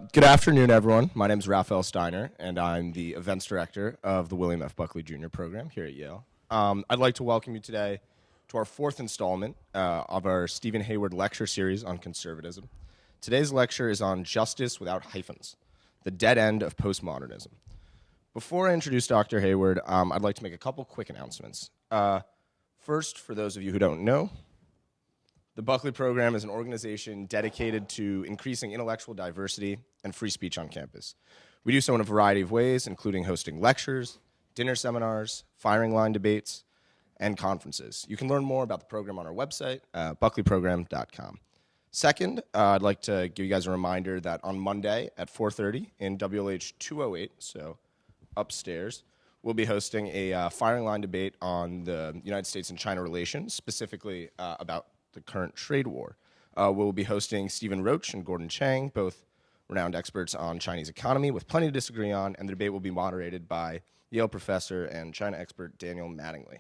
Good afternoon, everyone. My name is Raphael Steiner, and I'm the events director of the William F. Buckley Jr. program here at Yale. I'd like to welcome you today to our fourth installment of our Stephen Hayward lecture series on conservatism. Today's lecture is on Justice Without Hyphens, the Dead End of Post-Modernism. Before I introduce Dr. Hayward, I'd like to make a couple quick announcements. First, for those of you who don't know, the Buckley program is an organization dedicated to increasing intellectual diversity and free speech on campus. We do so in a variety of ways, including hosting lectures, dinner seminars, firing line debates, and conferences. You can learn more about the program on our website, buckleyprogram.com. Second, I'd like to give you guys a reminder that on Monday at 4:30 in WLH 208, so upstairs, we'll be hosting a firing line debate on the United States and China relations, specifically about the current trade war. We'll be hosting Stephen Roach and Gordon Chang, both renowned experts on Chinese economy with plenty to disagree on, and the debate will be moderated by Yale professor and China expert Daniel Mattingly.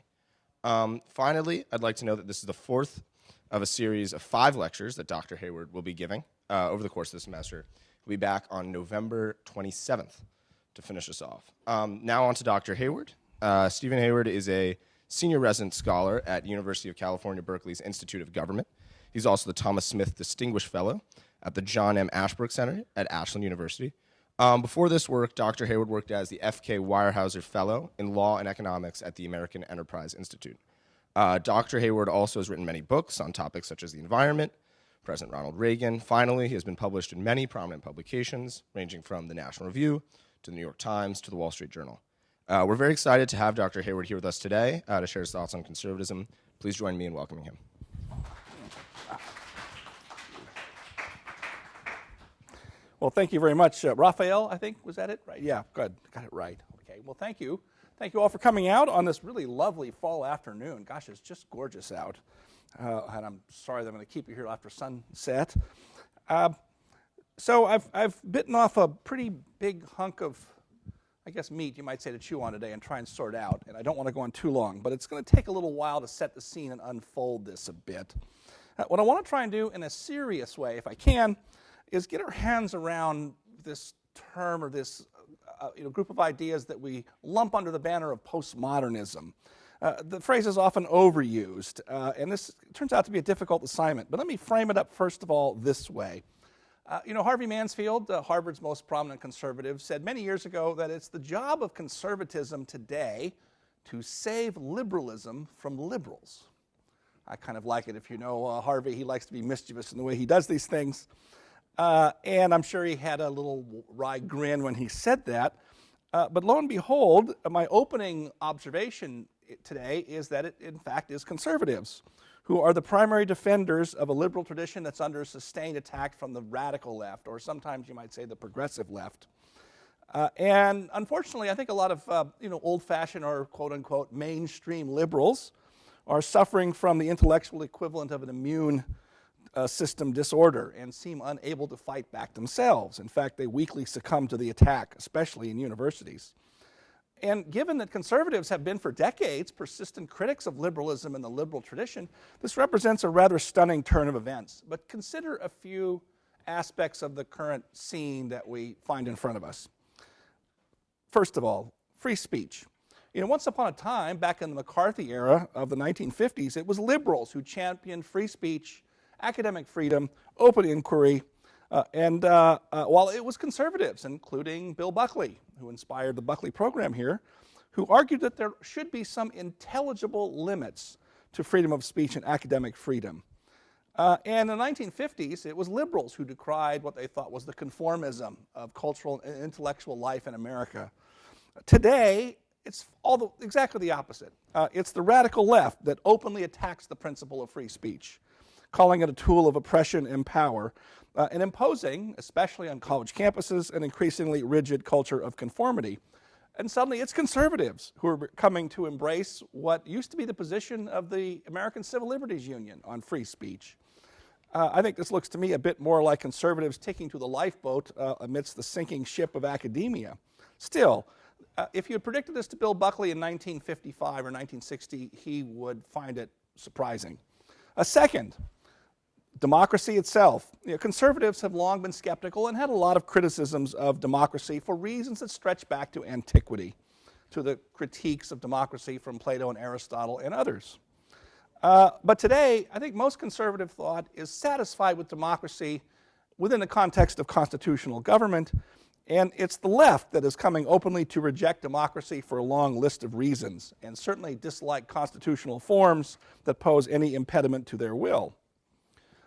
Finally, I'd like to know that this is the fourth of a series of 5 lectures that Dr. Hayward will be giving over the course of the semester. We'll be back on November 27th to finish us off. Now on to Dr. Hayward. Stephen Hayward is a senior resident scholar at University of California, Berkeley's Institute of Government. He's also the Thomas Smith Distinguished Fellow at the John M. Ashbrook Center at Ashland University. Before this work, Dr. Hayward worked as the F.K. Weyerhaeuser Fellow in Law and Economics at the American Enterprise Institute. Dr. Hayward also has written many books on topics such as the environment, President Ronald Reagan. Finally, he has been published in many prominent publications, ranging from the National Review to the New York Times to the Wall Street Journal. We're very excited to have Dr. Hayward here with us today to share his thoughts on conservatism. Please join me in welcoming him. Well, thank you very much. Raphael, I think, was that it? Right? Yeah, good. Got it right. Okay, well, thank you. Thank you all for coming out on this really lovely fall afternoon. Gosh, it's just gorgeous out. And I'm sorry that I'm going to keep you here after sunset. So I've bitten off a pretty big hunk of, I guess, meat, you might say, to chew on today and try and sort out. And I don't want to go on too long, but it's going to take a little while to set the scene and unfold this a bit. What I want to try and do in a serious way, if I can, is get our hands around this term or this group of ideas that we lump under the banner of postmodernism. The phrase is often overused, and this turns out to be a difficult assignment. But let me frame it up, first of all, this way. Harvey Mansfield, Harvard's most prominent conservative, said many years ago that it's the job of conservatism today to save liberalism from liberals. I kind of like it. If you know Harvey, he likes to be mischievous in the way he does these things. And I'm sure he had a little wry grin when he said that. But lo and behold, my opening observation today is that it, in fact, is conservatives who are the primary defenders of a liberal tradition that's under sustained attack from the radical left, or sometimes you might say the progressive left. And unfortunately, I think a lot of old-fashioned or quote-unquote mainstream liberals are suffering from the intellectual equivalent of an immune system disorder and seem unable to fight back themselves. In fact, they weakly succumb to the attack, especially in universities. And given that conservatives have been for decades persistent critics of liberalism and the liberal tradition, this represents a rather stunning turn of events. But consider a few aspects of the current scene that we find in front of us. First of all, free speech. Once upon a time, back in the McCarthy era of the 1950s, it was liberals who championed free speech, academic freedom, open inquiry, while it was conservatives, including Bill Buckley, who inspired the Buckley program here, who argued that there should be some intelligible limits to freedom of speech and academic freedom. And in the 1950s, it was liberals who decried what they thought was the conformism of cultural and intellectual life in America. Today, it's exactly the opposite. It's the radical left that openly attacks the principle of free speech, calling it a tool of oppression and power, and imposing, especially on college campuses, an increasingly rigid culture of conformity. And suddenly it's conservatives who are coming to embrace what used to be the position of the American Civil Liberties Union on free speech. I think this looks to me a bit more like conservatives taking to the lifeboat amidst the sinking ship of academia. Still, if you had predicted this to Bill Buckley in 1955 or 1960, he would find it surprising. A second, democracy itself. Conservatives have long been skeptical and had a lot of criticisms of democracy for reasons that stretch back to antiquity, to the critiques of democracy from Plato and Aristotle and others. But today, I think most conservative thought is satisfied with democracy within the context of constitutional government, and it's the left that is coming openly to reject democracy for a long list of reasons, and certainly dislike constitutional forms that pose any impediment to their will.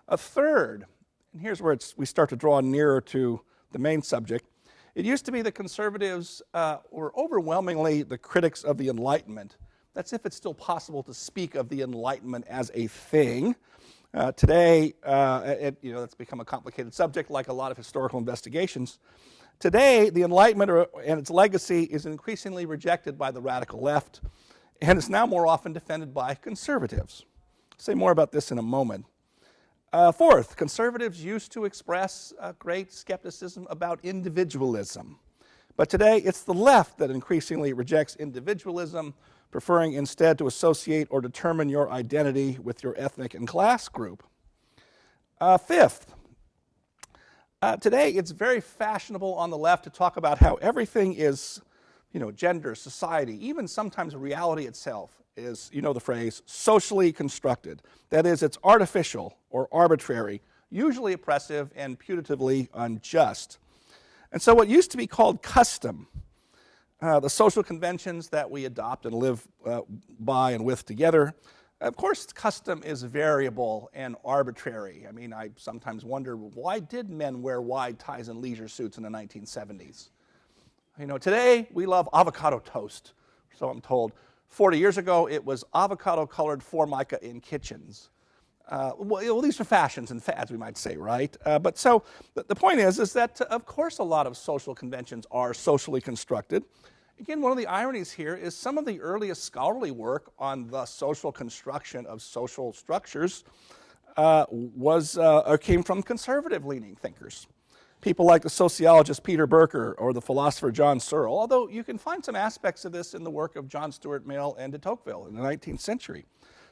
A third, and here's where we start to draw nearer to the main subject, it used to be that conservatives were overwhelmingly the critics of the Enlightenment. That's if it's still possible to speak of the Enlightenment as a thing. Today, it's become a complicated subject, like a lot of historical investigations. Today, the Enlightenment and its legacy is increasingly rejected by the radical left, and is now more often defended by conservatives. I'll say more about this in a moment. Fourth, conservatives used to express great skepticism about individualism. But today, it's the left that increasingly rejects individualism, preferring instead to associate or determine your identity with your ethnic and class group. Fifth, today it's very fashionable on the left to talk about how everything is, gender, society, even sometimes reality itself is, the phrase, socially constructed. That is, it's artificial or arbitrary, usually oppressive and putatively unjust. And so what used to be called custom, the social conventions that we adopt and live by and with together, of course custom is variable and arbitrary. I mean, I sometimes wonder, why did men wear wide ties and leisure suits in the 1970s? Today we love avocado toast, so I'm told. 40 years ago, it was avocado-colored Formica in kitchens. Well, these are fashions and fads, we might say, right? But so the point is that, of course, a lot of social conventions are socially constructed. Again, one of the ironies here is some of the earliest scholarly work on the social construction of social structures came from conservative-leaning thinkers. People like the sociologist Peter Berker or the philosopher John Searle, although you can find some aspects of this in the work of John Stuart Mill and de Tocqueville in the 19th century.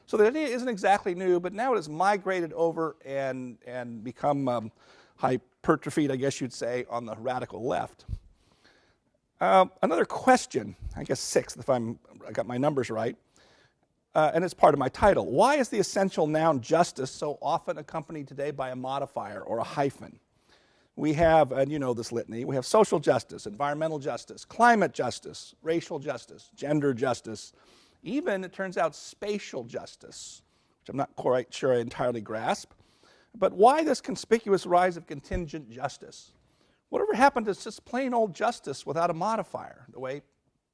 So the idea isn't exactly new, but now it has migrated over and become hypertrophied, I guess you'd say, on the radical left. Another question, I guess sixth if I got my numbers right, and it's part of my title. Why is the essential noun justice so often accompanied today by a modifier or a hyphen? We have, and you know this litany, we have social justice, environmental justice, climate justice, racial justice, gender justice, even, it turns out, spatial justice, which I'm not quite sure I entirely grasp. But why this conspicuous rise of contingent justice? Whatever happened to just plain old justice without a modifier, the way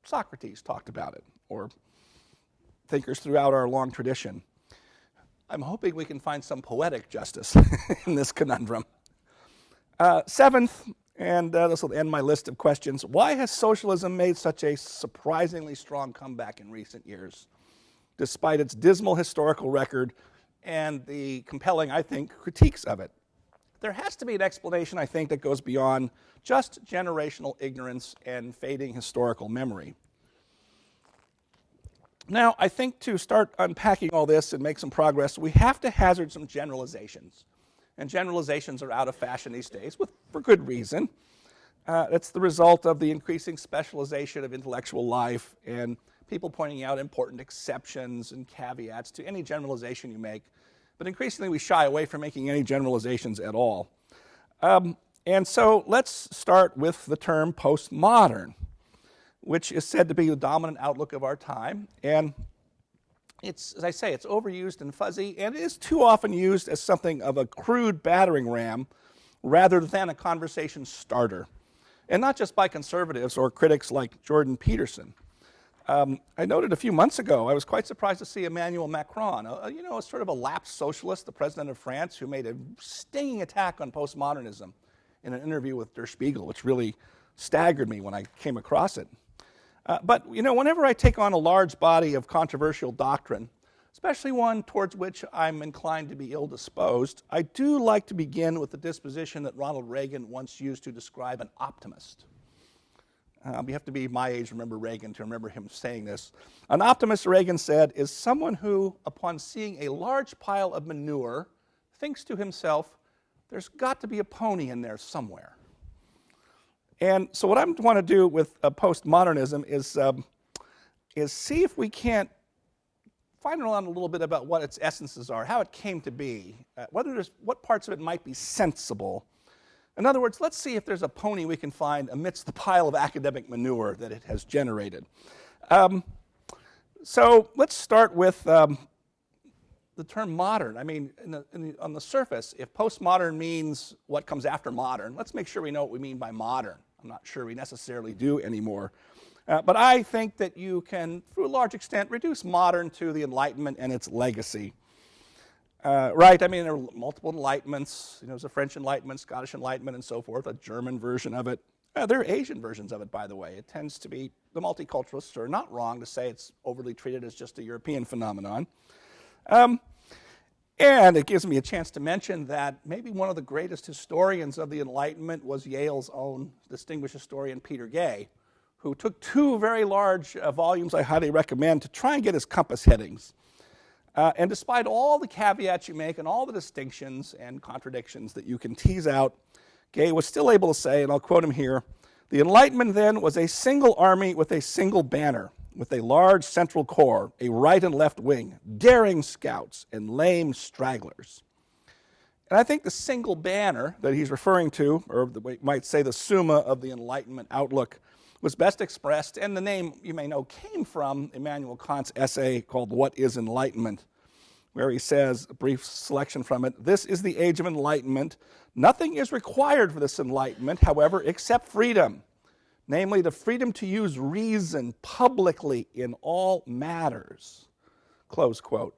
Socrates talked about it, or thinkers throughout our long tradition? I'm hoping we can find some poetic justice in this conundrum. Seventh, and this will end my list of questions, why has socialism made such a surprisingly strong comeback in recent years, despite its dismal historical record and the compelling, I think, critiques of it? There has to be an explanation, I think, that goes beyond just generational ignorance and fading historical memory. Now, I think to start unpacking all this and make some progress, we have to hazard some generalizations. And generalizations are out of fashion these days, for good reason. It's the result of the increasing specialization of intellectual life and people pointing out important exceptions and caveats to any generalization you make. But increasingly, we shy away from making any generalizations at all. And so let's start with the term postmodern, which is said to be the dominant outlook of our time. And it's, as I say, it's overused and fuzzy, and it is too often used as something of a crude battering ram rather than a conversation starter. And not just by conservatives or critics like Jordan Peterson. I noted a few months ago, I was quite surprised to see Emmanuel Macron, a sort of a lapsed socialist, the president of France, who made a stinging attack on postmodernism in an interview with Der Spiegel, which really staggered me when I came across it. But whenever I take on a large body of controversial doctrine, especially one towards which I'm inclined to be ill-disposed, I do like to begin with the disposition that Ronald Reagan once used to describe an optimist. You have to be my age, remember Reagan, to remember him saying this. An optimist, Reagan said, is someone who, upon seeing a large pile of manure, thinks to himself, there's got to be a pony in there somewhere. And so what I want to do with postmodernism is see if we can't find out a little bit about what its essences are, how it came to be, what parts of it might be sensible. In other words, let's see if there's a pony we can find amidst the pile of academic manure that it has generated. So let's start with the term modern. I mean, on the surface, if postmodern means what comes after modern, let's make sure we know what we mean by modern. I'm not sure we necessarily do anymore. But I think that you can, through a large extent, reduce modern to the Enlightenment and its legacy. Right, I mean, there are multiple Enlightenments. There's a French Enlightenment, Scottish Enlightenment, and so forth, a German version of it. There are Asian versions of it, by the way. It tends to be, the multiculturalists are not wrong to say it's overly treated as just a European phenomenon. And it gives me a chance to mention that maybe one of the greatest historians of the Enlightenment was Yale's own distinguished historian, Peter Gay, who took two very large volumes I highly recommend to try and get his compass headings. And despite all the caveats you make and all the distinctions and contradictions that you can tease out, Gay was still able to say, and I'll quote him here, "The Enlightenment then was a single army with a single banner, with a large central core, a right and left wing, daring scouts, and lame stragglers." And I think the single banner that he's referring to, or we might say the summa of the Enlightenment outlook, was best expressed, and the name you may know came from Immanuel Kant's essay called What is Enlightenment?, where he says, a brief selection from it, "This is the age of enlightenment. Nothing is required for this enlightenment, however, except freedom, namely the freedom to use reason publicly in all matters." Close quote.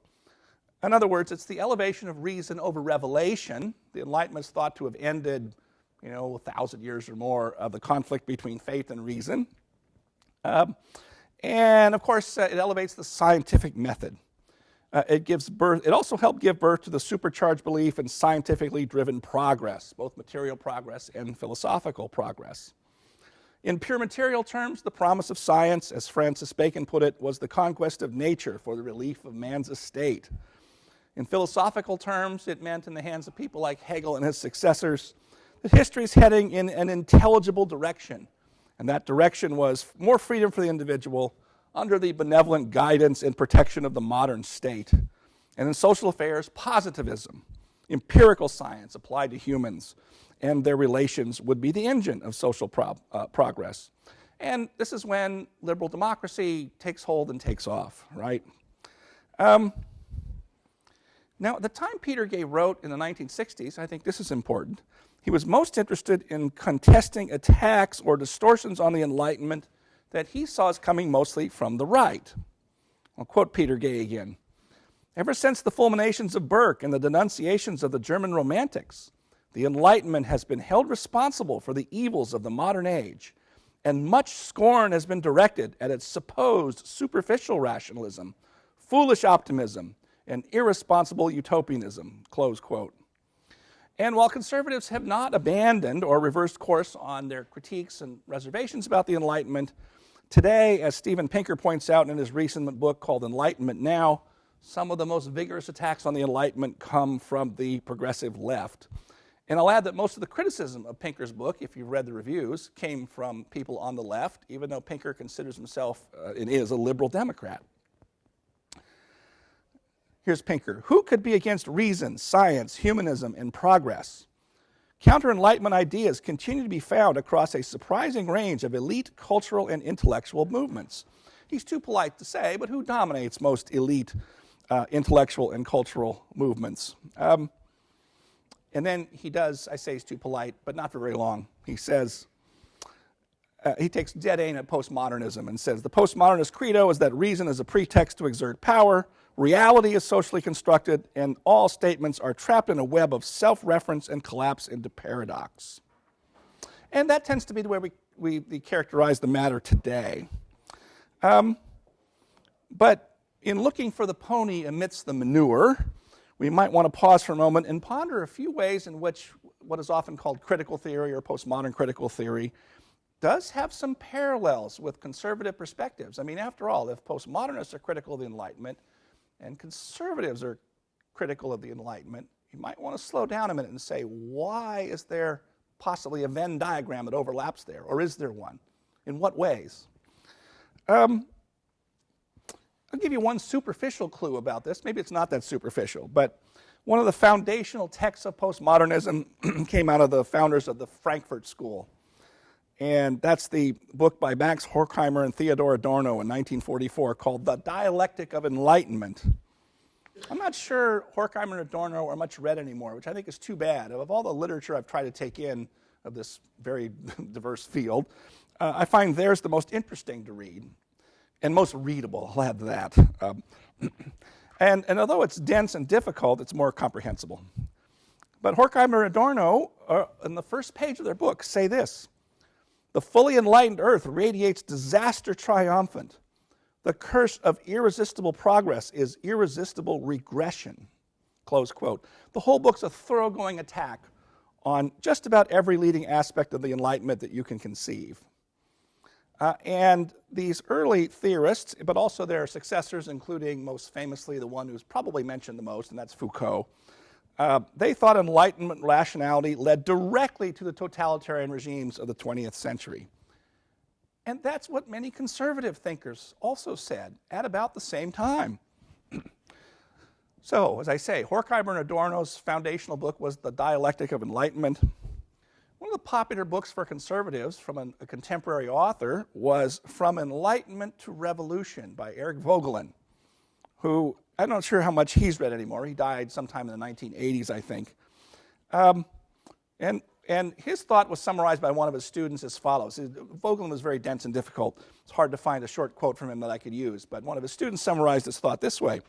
In other words, it's the elevation of reason over revelation. The Enlightenment is thought to have ended 1,000 years or more of the conflict between faith and reason. And of course, it elevates the scientific method. It also helped give birth to the supercharged belief in scientifically driven progress, both material progress and philosophical progress. In pure material terms, the promise of science, as Francis Bacon put it, was the conquest of nature for the relief of man's estate. In philosophical terms, it meant, in the hands of people like Hegel and his successors, that history is heading in an intelligible direction, and that direction was more freedom for the individual under the benevolent guidance and protection of the modern state. And in social affairs, positivism, empirical science applied to humans and their relations would be the engine of social progress. And this is when liberal democracy takes hold and takes off, right? Now, at the time Peter Gay wrote in the 1960s, I think this is important, he was most interested in contesting attacks or distortions on the Enlightenment that he saw as coming mostly from the right. I'll quote Peter Gay again. "Ever since the fulminations of Burke and the denunciations of the German Romantics, the Enlightenment has been held responsible for the evils of the modern age, and much scorn has been directed at its supposed superficial rationalism, foolish optimism, and irresponsible utopianism." Close quote. And while conservatives have not abandoned or reversed course on their critiques and reservations about the Enlightenment, today, as Steven Pinker points out in his recent book called Enlightenment Now, some of the most vigorous attacks on the Enlightenment come from the progressive left. And I'll add that most of the criticism of Pinker's book, if you've read the reviews, came from people on the left, even though Pinker considers himself and is a liberal Democrat. Here's Pinker. "Who could be against reason, science, humanism, and progress? Counter-Enlightenment ideas continue to be found across a surprising range of elite cultural and intellectual movements." He's too polite to say, but who dominates most elite intellectual and cultural movements? And then he does, I say he's too polite, but not for very long. He says, he takes dead aim at postmodernism and says, "The postmodernist credo is that reason is a pretext to exert power, reality is socially constructed, and all statements are trapped in a web of self-reference and collapse into paradox." And that tends to be the way we characterize the matter today. But in looking for the pony amidst the manure, we might want to pause for a moment and ponder a few ways in which what is often called critical theory or postmodern critical theory does have some parallels with conservative perspectives. I mean, after all, if postmodernists are critical of the Enlightenment, and conservatives are critical of the Enlightenment, you might want to slow down a minute and say, why is there possibly a Venn diagram that overlaps there? Or is there one? In what ways? I'll give you one superficial clue about this. Maybe it's not that superficial, but one of the foundational texts of postmodernism came out of the founders of the Frankfurt School. And that's the book by Max Horkheimer and Theodor Adorno in 1944 called The Dialectic of Enlightenment. I'm not sure Horkheimer and Adorno are much read anymore, which I think is too bad. Of all the literature I've tried to take in of this very diverse field, I find theirs the most interesting to read and most readable, I'll add to that. And although it's dense and difficult, it's more comprehensible. But Horkheimer and Adorno, in the first page of their book, say this: the fully enlightened earth radiates disaster triumphant. The curse of irresistible progress is irresistible regression. Close quote. The whole book's a thoroughgoing attack on just about every leading aspect of the Enlightenment that you can conceive. And these early theorists, but also their successors, including most famously the one who's probably mentioned the most, and that's Foucault, they thought Enlightenment rationality led directly to the totalitarian regimes of the 20th century. And that's what many conservative thinkers also said at about the same time. So, as I say, Horkheimer and Adorno's foundational book was The Dialectic of Enlightenment. One of the popular books for conservatives from a contemporary author was From Enlightenment to Revolution by Eric Voegelin, who I'm not sure how much he's read anymore. He died sometime in the 1980s, I think. And his thought was summarized by one of his students as follows. Voegelin was very dense and difficult. It's hard to find a short quote from him that I could use, but one of his students summarized his thought this way.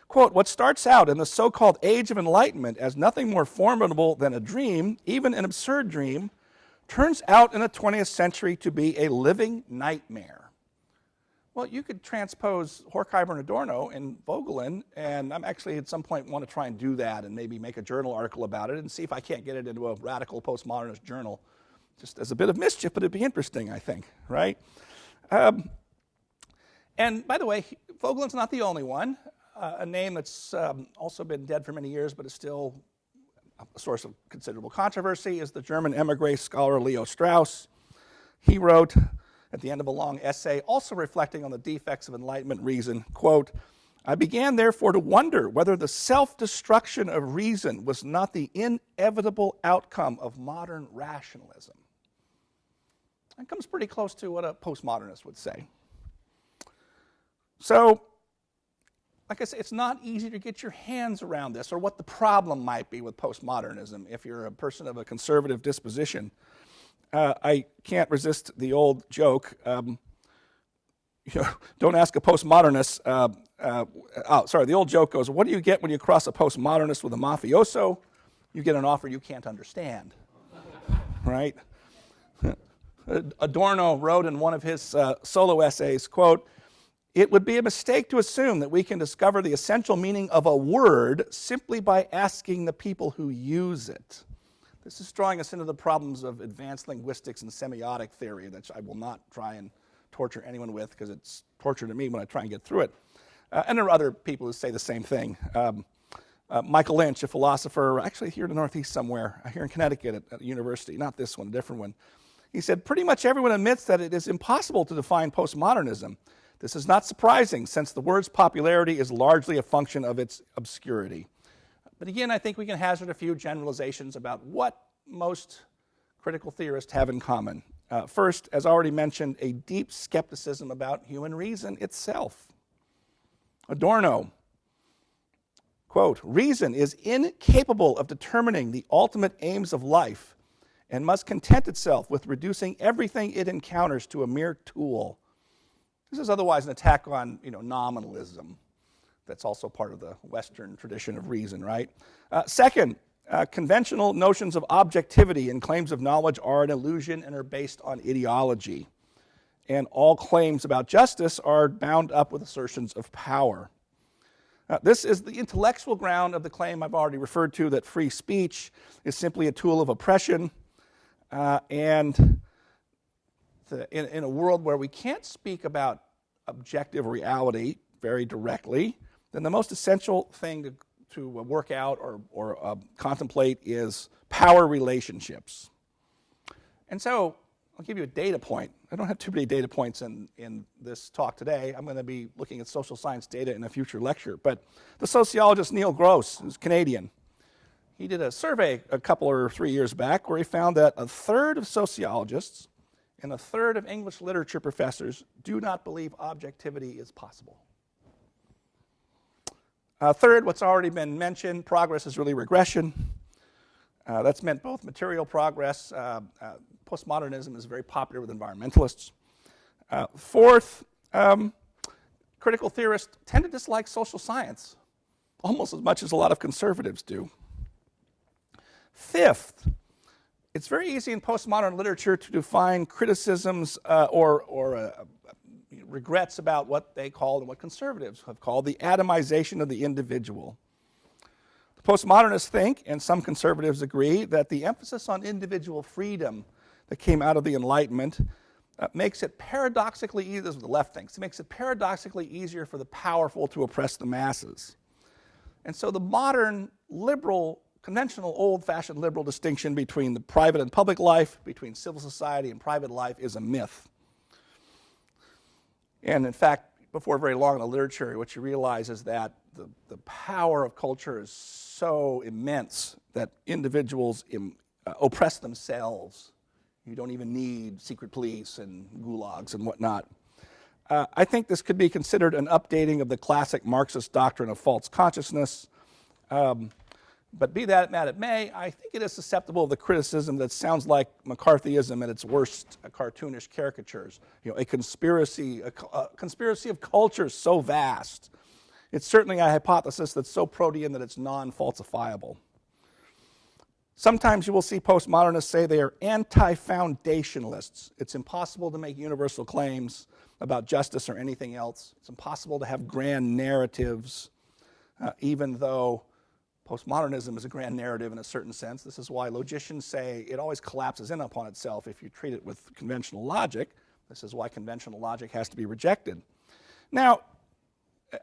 Quote, what starts out in the so-called Age of Enlightenment as nothing more formidable than a dream, even an absurd dream, turns out in the 20th century to be a living nightmare. Well, you could transpose Horkheimer and Adorno and Voegelin, and I'm actually at some point want to try and do that and maybe make a journal article about it and see if I can't get it into a radical postmodernist journal, just as a bit of mischief, but it'd be interesting, I think, right? And by the way, Voegelin's not the only one. A name that's also been dead for many years but is still a source of considerable controversy is the German emigre scholar Leo Strauss. He wrote at the end of a long essay, also reflecting on the defects of Enlightenment reason, quote, I began therefore to wonder whether the self-destruction of reason was not the inevitable outcome of modern rationalism. That comes pretty close to what a postmodernist would say. So, like I say, it's not easy to get your hands around this or what the problem might be with postmodernism if you're a person of a conservative disposition. I can't resist the old joke. Don't ask a postmodernist. The old joke goes, what do you get when you cross a postmodernist with a mafioso? You get an offer you can't understand, right? Adorno wrote in one of his solo essays, quote, it would be a mistake to assume that we can discover the essential meaning of a word simply by asking the people who use it. This is drawing us into the problems of advanced linguistics and semiotic theory that I will not try and torture anyone with because it's torture to me when I try and get through it. And there are other people who say the same thing. Michael Lynch, a philosopher, actually here in the Northeast somewhere, here in Connecticut at a university, not this one, a different one. He said, pretty much everyone admits that it is impossible to define postmodernism. This is not surprising, since the word's popularity is largely a function of its obscurity. But again, I think we can hazard a few generalizations about what most critical theorists have in common. First, as already mentioned, a deep skepticism about human reason itself. Adorno, quote, reason is incapable of determining the ultimate aims of life and must content itself with reducing everything it encounters to a mere tool. This is otherwise an attack on, nominalism. That's also part of the Western tradition of reason, right? Second, conventional notions of objectivity and claims of knowledge are an illusion and are based on ideology. And all claims about justice are bound up with assertions of power. This is the intellectual ground of the claim I've already referred to, that free speech is simply a tool of oppression. In a world where we can't speak about objective reality very directly, then the most essential thing work out or contemplate is power relationships. And so I'll give you a data point. I don't have too many data points in this talk today. I'm going to be looking at social science data in a future lecture. But the sociologist Neil Gross, who's Canadian, he did a survey a couple or 3 years back where he found that a third of sociologists and a third of English literature professors do not believe objectivity is possible. Third, what's already been mentioned, progress is really regression. That's meant both material progress. Post-modernism is very popular with environmentalists. Fourth, critical theorists tend to dislike social science almost as much as a lot of conservatives do. Fifth, it's very easy in postmodern literature to define criticisms or regrets about what they call and what conservatives have called the atomization of the individual. The postmodernists think, and some conservatives agree, that the emphasis on individual freedom that came out of the Enlightenment makes it paradoxically easier, this is what the left thinks, it makes it paradoxically easier for the powerful to oppress the masses. And so the modern liberal, conventional old-fashioned liberal distinction between the private and public life, between civil society and private life is a myth. And in fact, before very long in the literature, what you realize is that the power of culture is so immense that individuals oppress themselves. You don't even need secret police and gulags and whatnot. I think this could be considered an updating of the classic Marxist doctrine of false consciousness. But be that as it may, I think it is susceptible of the criticism that sounds like McCarthyism at its worst, cartoonish caricatures. You know, a conspiracy of culture so vast. It's certainly a hypothesis that's so protean that it's non-falsifiable. Sometimes you will see postmodernists say they are anti-foundationalists. It's impossible to make universal claims about justice or anything else. It's impossible to have grand narratives, even though postmodernism is a grand narrative in a certain sense. This is why logicians say it always collapses in upon itself if you treat it with conventional logic. This is why conventional logic has to be rejected. Now,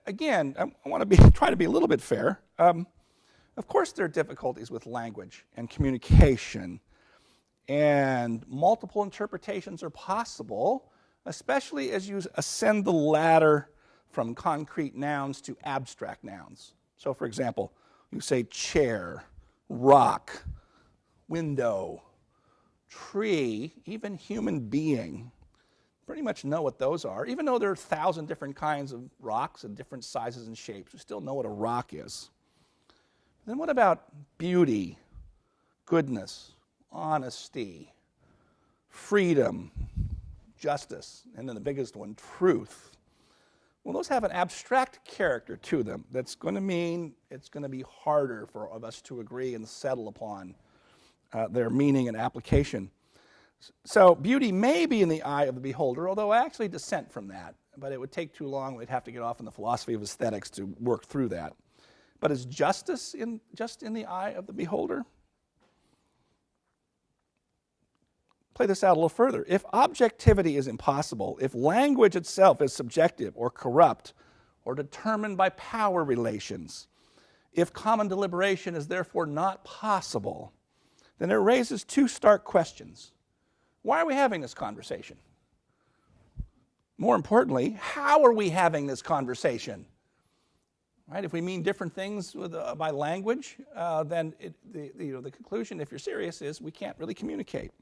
again, I want to try to be a little bit fair. Of course, there are difficulties with language and communication, and multiple interpretations are possible, especially as you ascend the ladder from concrete nouns to abstract nouns. So, for example, you say chair, rock, window, tree, even human being. Pretty much know what those are. Even though there are 1,000 different kinds of rocks and different sizes and shapes, we still know what a rock is. Then what about beauty, goodness, honesty, freedom, justice, and then the biggest one, truth? Well, those have an abstract character to them that's going to mean it's going to be harder for all of us to agree and settle upon their meaning and application. So beauty may be in the eye of the beholder, although I actually dissent from that. But it would take too long. We'd have to get off in the philosophy of aesthetics to work through that. But is justice just in the eye of the beholder? Play this out a little further. If objectivity is impossible, if language itself is subjective or corrupt or determined by power relations, if common deliberation is therefore not possible, then it raises two stark questions. Why are we having this conversation? More importantly, how are we having this conversation? Right? If we mean different things by language, then the conclusion, if you're serious, is we can't really communicate.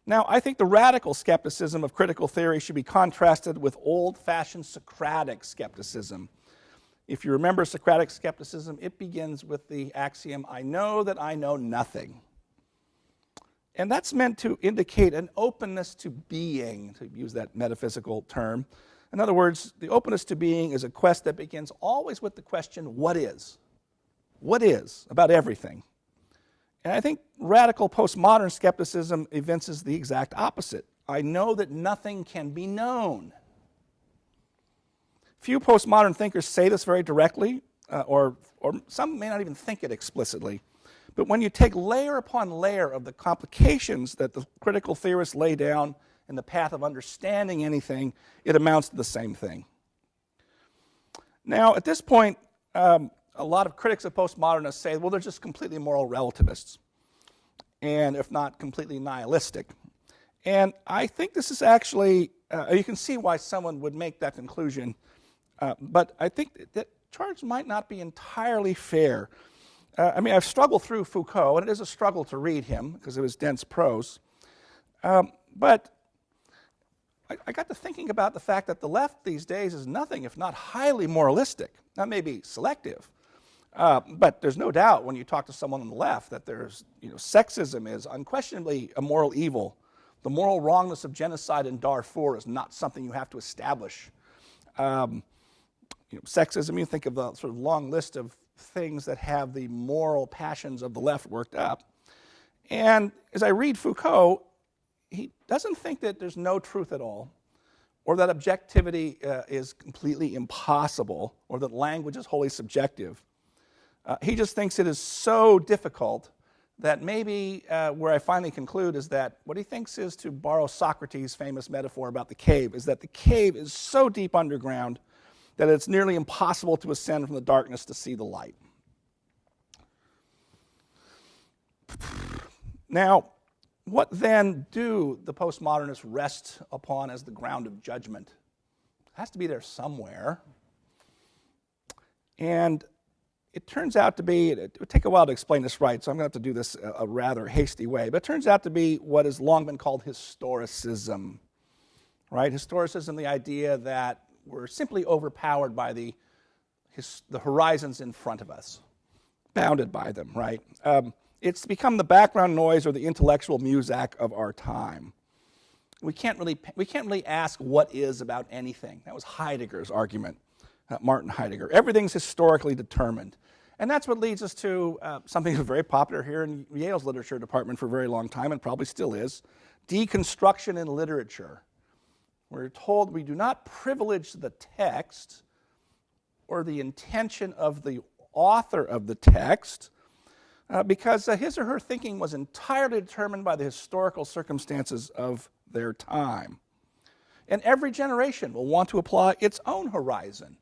Now, I think the radical skepticism of critical theory should be contrasted with old-fashioned Socratic skepticism. If you remember Socratic skepticism, it begins with the axiom, I know that I know nothing. And that's meant to indicate an openness to being, to use that metaphysical term. In other words, the openness to being is a quest that begins always with the question, what is? What is about everything? And I think radical postmodern skepticism evinces the exact opposite. I know that nothing can be known. Few postmodern thinkers say this very directly, or some may not even think it explicitly. But when you take layer upon layer of the complications that the critical theorists lay down in the path of understanding anything, it amounts to the same thing. Now, at this point, a lot of critics of postmodernists say, well, they're just completely moral relativists, and if not completely nihilistic. And I think this is actually, you can see why someone would make that conclusion, but I think that charge might not be entirely fair. I mean, I've struggled through Foucault, and it is a struggle to read him because of his dense prose. But I got to thinking about the fact that the left these days is nothing if not highly moralistic. That may be selective, but there's no doubt when you talk to someone on the left that there's, sexism is unquestionably a moral evil. The moral wrongness of genocide in Darfur is not something you have to establish. Sexism, you think of the sort of long list of things that have the moral passions of the left worked up. And as I read Foucault, he doesn't think that there's no truth at all, or that objectivity is completely impossible, or that language is wholly subjective. He just thinks it is so difficult that maybe where I finally conclude is that what he thinks is, to borrow Socrates' famous metaphor about the cave, is that the cave is so deep underground that it's nearly impossible to ascend from the darkness to see the light. Now, what then do the postmodernists rest upon as the ground of judgment? It has to be there somewhere. And it turns out to be, it would take a while to explain this right, so I'm going to have to do this a rather hasty way, but it turns out to be what has long been called historicism, right? Historicism, the idea that we're simply overpowered by the horizons in front of us, bounded by them, right? It's become the background noise or the intellectual muzak of our time. We can't really ask what is about anything. That was Heidegger's argument, Martin Heidegger. Everything's historically determined. And that's what leads us to something that's very popular here in Yale's literature department for a very long time, and probably still is, Deconstruction and Literature. We're told we do not privilege the text or the intention of the author of the text, because his or her thinking was entirely determined by the historical circumstances of their time. And every generation will want to apply its own horizon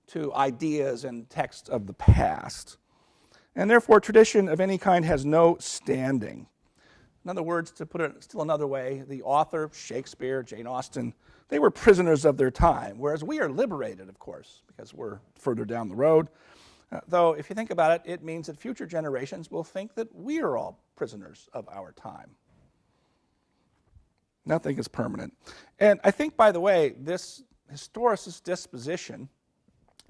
to ideas and texts of the past. And therefore, tradition of any kind has no standing. In other words, to put it still another way, the author, Shakespeare, Jane Austen, they were prisoners of their time, whereas we are liberated, of course, because we're further down the road. Though, if you think about it, it means that future generations will think that we are all prisoners of our time. Nothing is permanent. And I think, by the way, this historicist disposition,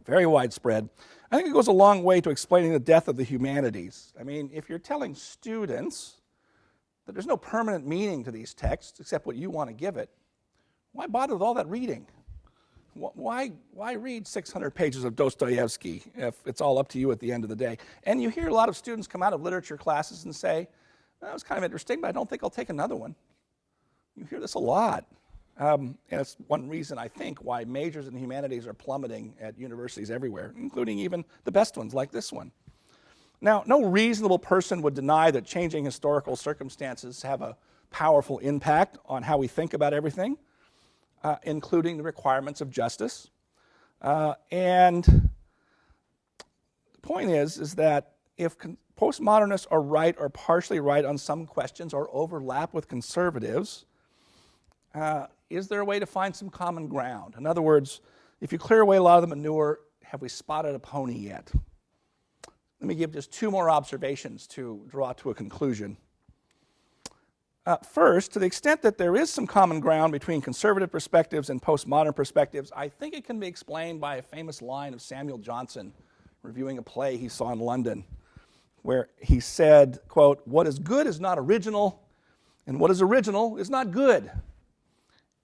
very widespread, I think it goes a long way to explaining the death of the humanities. I mean, if you're telling students that there's no permanent meaning to these texts except what you want to give it, why bother with all that reading? Why read 600 pages of Dostoevsky if it's all up to you at the end of the day? And you hear a lot of students come out of literature classes and say, that was kind of interesting, but I don't think I'll take another one. You hear this a lot. And it's one reason, I think, why majors in the humanities are plummeting at universities everywhere, including even the best ones like this one. Now, no reasonable person would deny that changing historical circumstances have a powerful impact on how we think about everything, including the requirements of justice. And the point is that if postmodernists are right or partially right on some questions or overlap with conservatives, is there a way to find some common ground? In other words, if you clear away a lot of the manure, have we spotted a pony yet? Let me give just two more observations to draw to a conclusion. First, to the extent that there is some common ground between conservative perspectives and postmodern perspectives, I think it can be explained by a famous line of Samuel Johnson reviewing a play he saw in London, where he said, quote, "What is good is not original, and what is original is not good."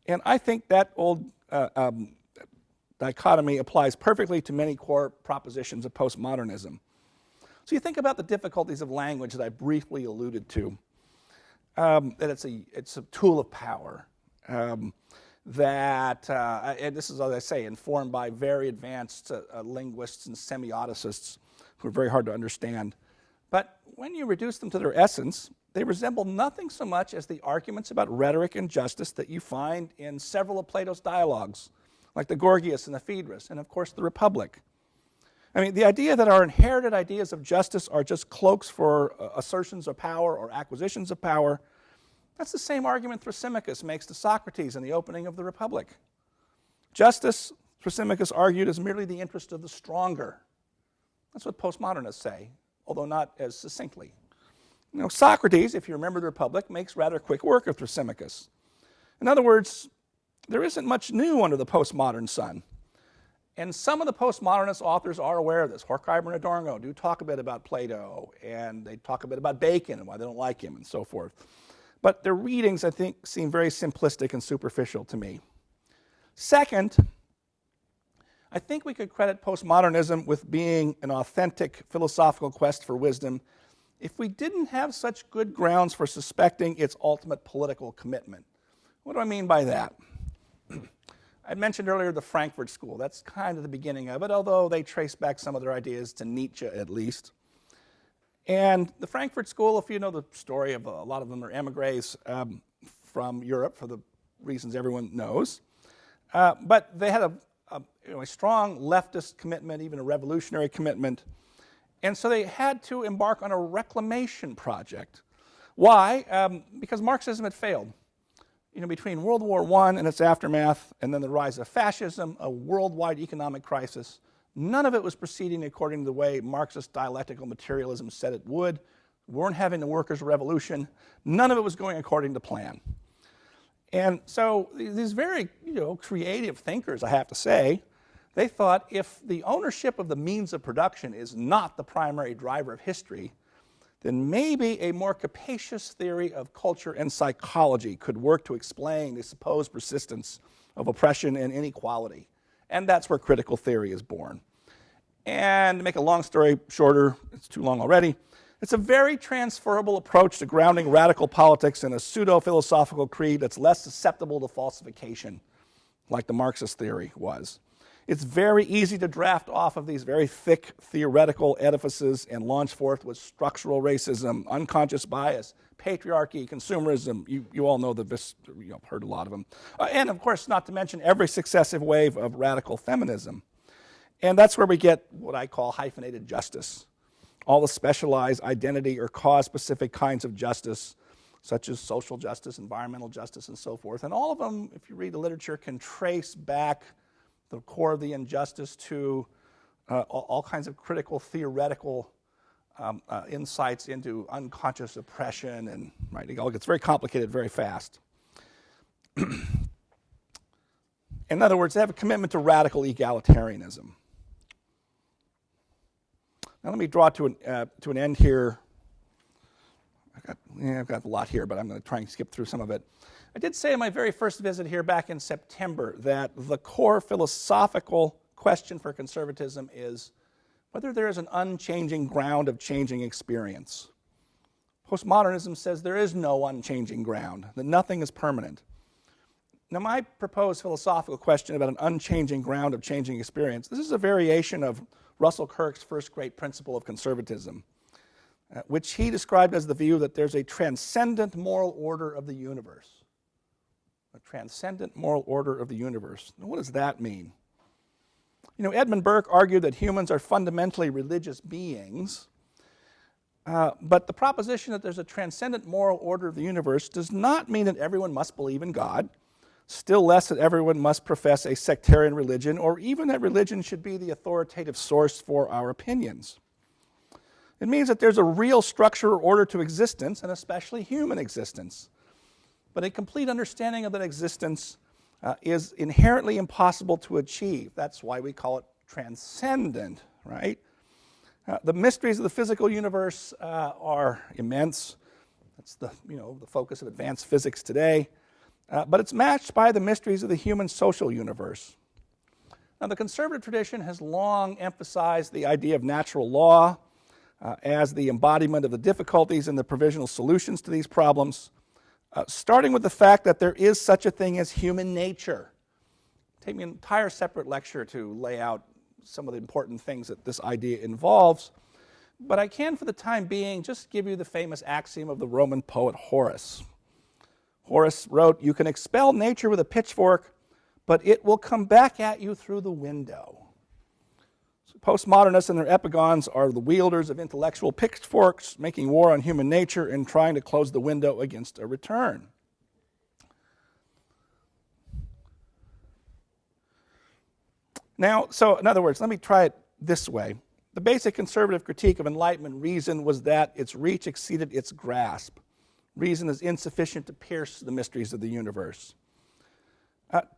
And I think that old dichotomy applies perfectly to many core propositions of postmodernism. So you think about the difficulties of language that I briefly alluded to. That it's a tool of power, and this is, as I say, informed by very advanced linguists and semioticists who are very hard to understand. But when you reduce them to their essence, they resemble nothing so much as the arguments about rhetoric and justice that you find in several of Plato's dialogues, like the Gorgias and the Phaedrus, and of course the Republic. I mean, the idea that our inherited ideas of justice are just cloaks for assertions of power or acquisitions of power, that's the same argument Thrasymachus makes to Socrates in the opening of the Republic. Justice, Thrasymachus argued, is merely the interest of the stronger. That's what postmodernists say, although not as succinctly. You know, Socrates, if you remember the Republic, makes rather quick work of Thrasymachus. In other words, there isn't much new under the postmodern sun. And some of the postmodernist authors are aware of this. Horkheimer and Adorno do talk a bit about Plato, and they talk a bit about Bacon and why they don't like him and so forth. But their readings, I think, seem very simplistic and superficial to me. Second, I think we could credit postmodernism with being an authentic philosophical quest for wisdom if we didn't have such good grounds for suspecting its ultimate political commitment. What do I mean by that? I mentioned earlier the Frankfurt School. That's kind of the beginning of it, although they trace back some of their ideas to Nietzsche at least. And the Frankfurt School, if you know the story of a lot of them are emigres from Europe for the reasons everyone knows. But they had a strong leftist commitment, even a revolutionary commitment. And so they had to embark on a reclamation project. Why? Because Marxism had failed. You know, between World War I and its aftermath, and then the rise of fascism, a worldwide economic crisis, none of it was proceeding according to the way Marxist dialectical materialism said it would. We weren't having the workers' revolution. None of it was going according to plan. And so these very, creative thinkers, I have to say, they thought if the ownership of the means of production is not the primary driver of history, then maybe a more capacious theory of culture and psychology could work to explain the supposed persistence of oppression and inequality. And that's where critical theory is born. And to make a long story shorter, it's too long already, it's a very transferable approach to grounding radical politics in a pseudo-philosophical creed that's less susceptible to falsification, like the Marxist theory was. It's very easy to draft off of these very thick theoretical edifices and launch forth with structural racism, unconscious bias, patriarchy, consumerism. You all know this, heard a lot of them. And of course, not to mention every successive wave of radical feminism. And that's where we get what I call hyphenated justice. All the specialized identity or cause-specific kinds of justice, such as social justice, environmental justice, and so forth. And all of them, if you read the literature, can trace back the core of the injustice to all kinds of critical theoretical insights into unconscious oppression, and right, it all gets very complicated very fast. In other words, they have a commitment to radical egalitarianism. Now let me draw to an end here. I've got a lot here, but I'm going to try and skip through some of it. I did say in my very first visit here back in September that the core philosophical question for conservatism is whether there is an unchanging ground of changing experience. Postmodernism says there is no unchanging ground, that nothing is permanent. Now, my proposed philosophical question about an unchanging ground of changing experience, this is a variation of Russell Kirk's first great principle of conservatism, which he described as the view that there's a transcendent moral order of the universe. A transcendent moral order of the universe. Now, what does that mean? Edmund Burke argued that humans are fundamentally religious beings, but the proposition that there's a transcendent moral order of the universe does not mean that everyone must believe in God, still less that everyone must profess a sectarian religion, or even that religion should be the authoritative source for our opinions. It means that there's a real structure or order to existence, and especially human existence. But a complete understanding of that existence is inherently impossible to achieve. That's why we call it transcendent, right? The mysteries of the physical universe are immense. That's the focus of advanced physics today. But it's matched by the mysteries of the human social universe. Now, the conservative tradition has long emphasized the idea of natural law as the embodiment of the difficulties and the provisional solutions to these problems. Starting with the fact that there is such a thing as human nature. Take me an entire separate lecture to lay out some of the important things that this idea involves, but I can, for the time being, just give you the famous axiom of the Roman poet Horace. Horace wrote, "You can expel nature with a pitchfork, but it will come back at you through the window." Postmodernists and their epigons are the wielders of intellectual pitchforks, making war on human nature and trying to close the window against a return. Now, so in other words, let me try it this way. The basic conservative critique of Enlightenment reason was that its reach exceeded its grasp. Reason is insufficient to pierce the mysteries of the universe.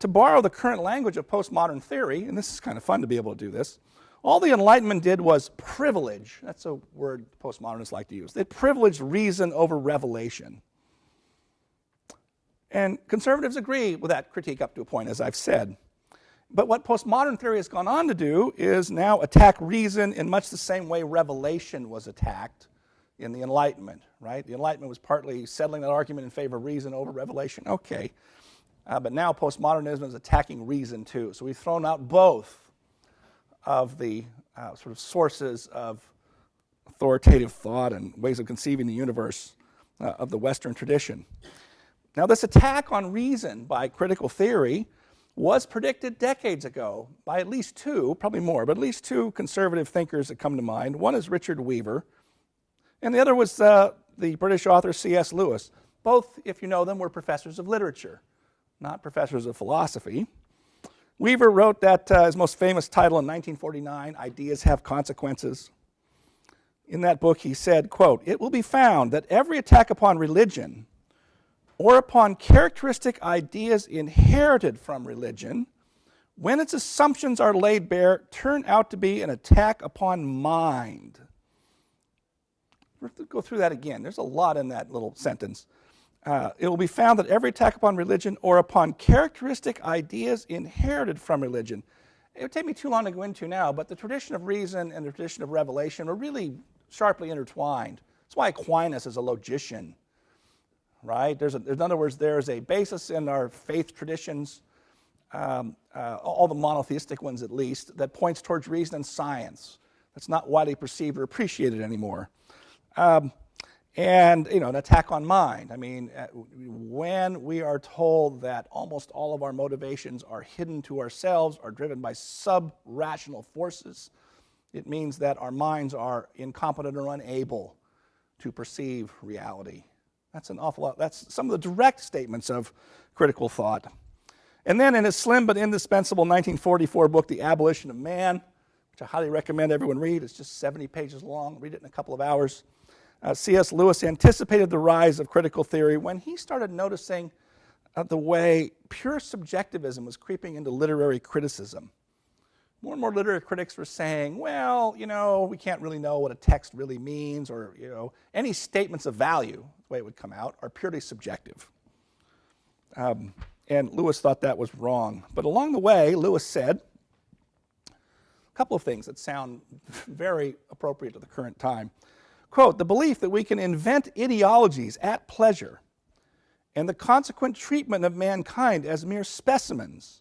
To borrow the current language of postmodern theory, and this is kind of fun to be able to do this, all the Enlightenment did was privilege. That's a word postmodernists like to use. They privileged reason over revelation. And conservatives agree with that critique up to a point, as I've said. But what postmodern theory has gone on to do is now attack reason in much the same way revelation was attacked in the Enlightenment, right? The Enlightenment was partly settling that argument in favor of reason over revelation. Okay. But now postmodernism is attacking reason too. So we've thrown out both of the sort of sources of authoritative thought and ways of conceiving the universe of the Western tradition. Now, this attack on reason by critical theory was predicted decades ago by at least two, probably more, but at least two conservative thinkers that come to mind. One is Richard Weaver, and the other was the British author C.S. Lewis. Both, if you know them, were professors of literature, not professors of philosophy. Weaver wrote that his most famous title in 1949, Ideas Have Consequences. In that book he said, quote, "It will be found that every attack upon religion or upon characteristic ideas inherited from religion, when its assumptions are laid bare, turn out to be an attack upon mind." We'll have to go through that again. There's a lot in that little sentence. It will be found that every attack upon religion or upon characteristic ideas inherited from religion. It would take me too long to go into now, but the tradition of reason and the tradition of revelation are really sharply intertwined. That's why Aquinas is a logician, right? In other words, there's a basis in our faith traditions, all the monotheistic ones at least, that points towards reason and science. That's not widely perceived or appreciated anymore. And, an attack on mind. I mean, when we are told that almost all of our motivations are hidden to ourselves, are driven by sub-rational forces, it means that our minds are incompetent or unable to perceive reality. That's an awful lot. That's some of the direct statements of critical thought. And then in his slim but indispensable 1944 book, The Abolition of Man, which I highly recommend everyone read, it's just 70 pages long, read it in a couple of hours, C.S. Lewis anticipated the rise of critical theory when he started noticing the way pure subjectivism was creeping into literary criticism. More and more literary critics were saying, well, we can't really know what a text really means, or, any statements of value, the way it would come out, are purely subjective. And Lewis thought that was wrong. But along the way, Lewis said a couple of things that sound very appropriate to the current time. Quote, "The belief that we can invent ideologies at pleasure and the consequent treatment of mankind as mere specimens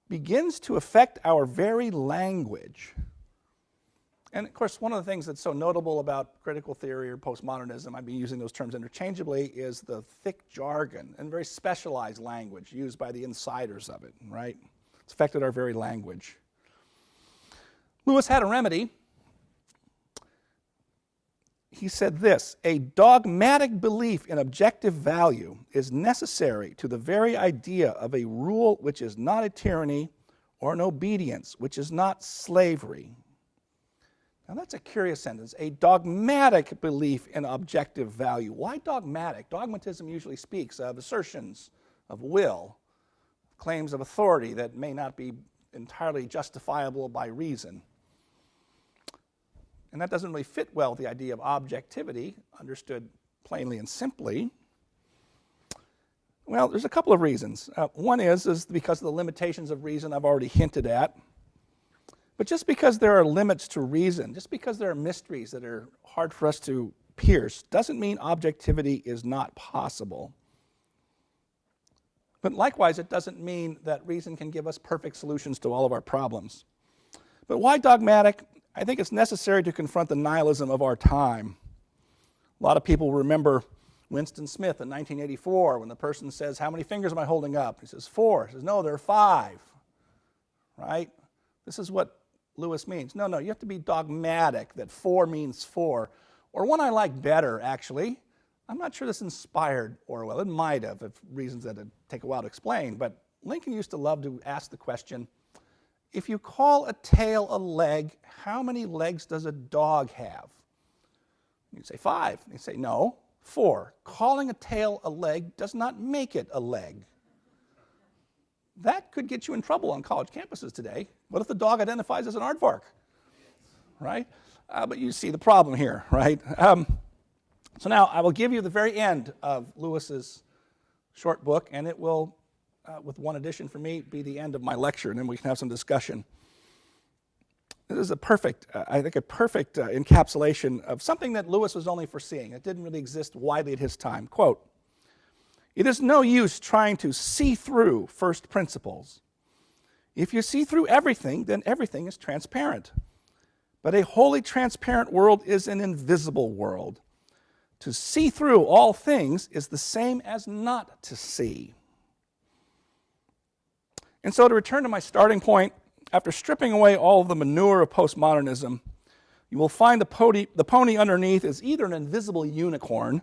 begins to affect our very language." And of course, one of the things that's so notable about critical theory or postmodernism, I've been using those terms interchangeably, is the thick jargon and very specialized language used by the insiders of it, right? It's affected our very language. Lewis had a remedy. He said this: "A dogmatic belief in objective value is necessary to the very idea of a rule which is not a tyranny, or an obedience which is not slavery." Now that's a curious sentence. A dogmatic belief in objective value. Why dogmatic? Dogmatism usually speaks of assertions of will, claims of authority that may not be entirely justifiable by reason. And that doesn't really fit well with the idea of objectivity, understood plainly and simply. Well, there's a couple of reasons. One is because of the limitations of reason I've already hinted at. But just because there are limits to reason, just because there are mysteries that are hard for us to pierce, doesn't mean objectivity is not possible. But likewise, it doesn't mean that reason can give us perfect solutions to all of our problems. But why dogmatic? I think it's necessary to confront the nihilism of our time. A lot of people remember Winston Smith in 1984 when the person says, "How many fingers am I holding up?" He says, 4. He says, "No, there are 5." Right? This is what Lewis means. No, you have to be dogmatic that for means for. Or one I like better, actually. I'm not sure this inspired Orwell. It might have, for reasons that would take a while to explain. But Lincoln used to love to ask the question, if you call a tail a leg, how many legs does a dog have? You'd say 5. He'd say, no, 4. Calling a tail a leg does not make it a leg. That could get you in trouble on college campuses today. What if the dog identifies as an aardvark? Right? But you see the problem here, right? So now I will give you the very end of Lewis's short book, and it will, with one addition for me, be the end of my lecture, and then we can have some discussion. This is a perfect encapsulation of something that Lewis was only foreseeing. It didn't really exist widely at his time. Quote, "It is no use trying to see through first principles. If you see through everything, then everything is transparent. But a wholly transparent world is an invisible world. To see through all things is the same as not to see." And so to return to my starting point, after stripping away all of the manure of postmodernism, you will find the pony underneath is either an invisible unicorn,